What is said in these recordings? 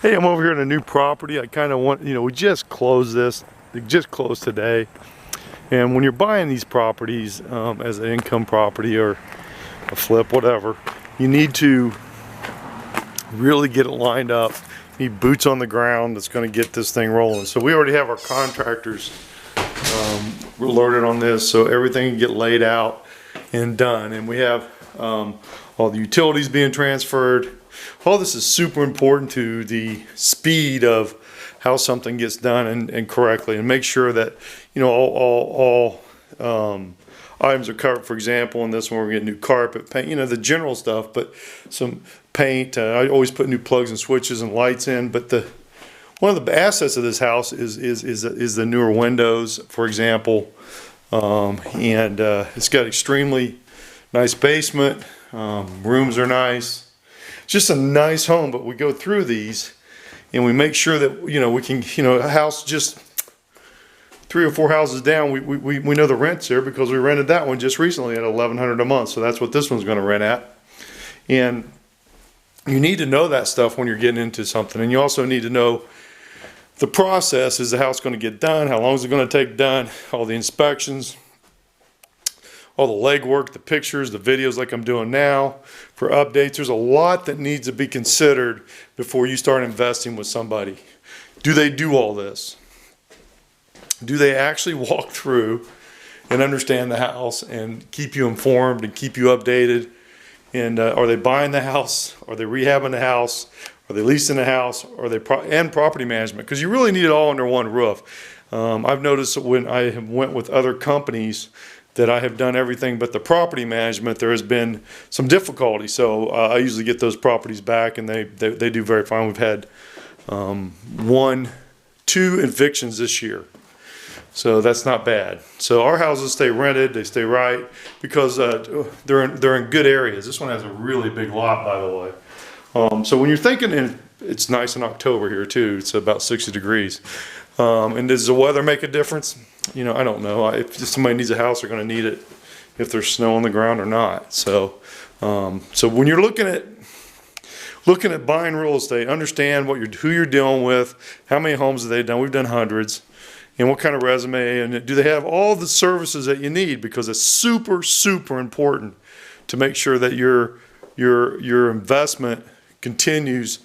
Hey, I'm over here in a new property. I kind of want, we just closed this. It just closed today. And when you're buying these properties as an income property or a flip, whatever, you need to really get it lined up. You need boots on the ground that's going to get this thing rolling. So we already have our contractors alerted on this, so everything can get laid out and done. And we have all the utilities being transferred. All this is super important to the speed of how something gets done and correctly, and make sure that all items are covered. For example, in this one we're getting new carpet, paint, the general stuff, but some paint. I always put new plugs and switches and lights in. But one of the assets of this house is the newer windows, for example, and it's got extremely nice basement. Rooms are nice. Just a nice home, but we go through these and we make sure that we can, a house just 3 or 4 houses down, we know the rent's there because we rented that one just recently at $1,100 a month. So that's what this one's going to rent at. And you need to know that stuff when you're getting into something. And you also need to know the process. Is the house going to get done? How long is it going to take done? All the inspections, all the legwork, the pictures, the videos like I'm doing now for updates. There's a lot that needs to be considered before you start investing with somebody. Do they do all this? Do they actually walk through and understand the house and keep you informed and keep you updated? And are they buying the house? Are they rehabbing the house? Are they leasing the house? Are they and property management? Because you really need it all under one roof. I've noticed that when I have went with other companies that I have done everything but the property management, there has been some difficulty. So I usually get those properties back, and they do very fine. We've had 2 evictions this year, so that's not bad. So our houses stay rented, they stay right, because they're in good areas. This one has a really big lot, by the way. So when you're thinking, and it's nice in October here too, it's about 60 degrees. And does the weather make a difference? I don't know. If somebody needs a house, they're going to need it if there's snow on the ground or not. So, so when you're looking at buying real estate, understand who you're dealing with, how many homes have they done. We've done hundreds, and what kind of resume, and do they have all the services that you need? Because it's super, super important to make sure that your investment continues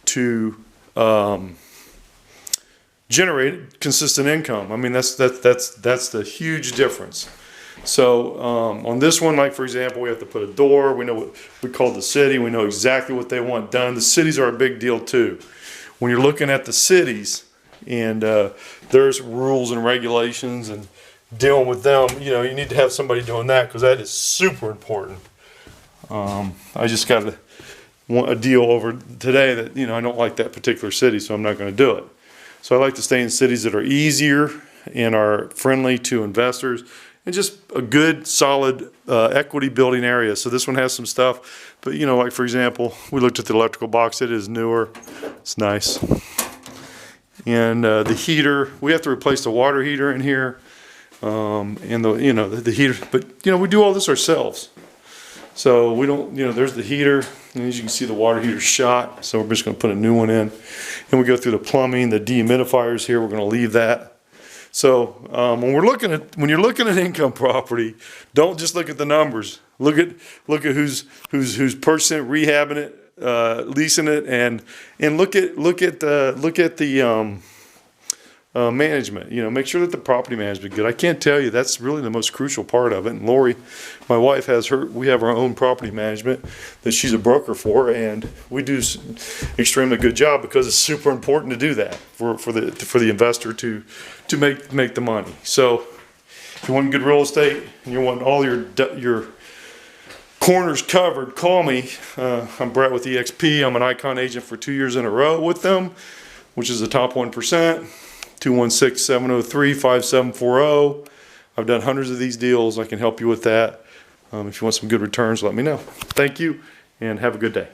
to generate consistent income. I mean, that's the huge difference. So on this one, like for example, we have to put a door. We know what we call the city. We know exactly what they want done. The cities are a big deal too. When you're looking at the cities, and there's rules and regulations and dealing with them, you need to have somebody doing that, because that is super important. I just got a deal over today that I don't like that particular city, so I'm not going to do it. So I like to stay in cities that are easier and are friendly to investors, and just a good, solid equity building area. So this one has some stuff, but like for example, we looked at the electrical box. It is newer. It's nice. And the heater, we have to replace the water heater in here, and the heater. But we do all this ourselves. So we don't, there's the heater, and as you can see, the water heater's shot, so we're just going to put a new one in. And we go through the plumbing, the dehumidifiers here, we're going to leave that. So when you're looking at income property, don't just look at the numbers. Look at who's purchasing it, rehabbing it, leasing it, and look at the management. Make sure that the property management is good. I can't tell you, that's really the most crucial part of it. And Lori, my wife, we have our own property management that she's a broker for, and we do extremely good job, because it's super important to do that for the investor to make the money. So if you want good real estate and you want all your corners covered, call me. I'm Brett with EXP. I'm an Icon agent for 2 years in a row with them, which is the top 1%. 216-703-5740. I've done hundreds of these deals. I can help you with that. If you want some good returns, let me know. Thank you, and have a good day.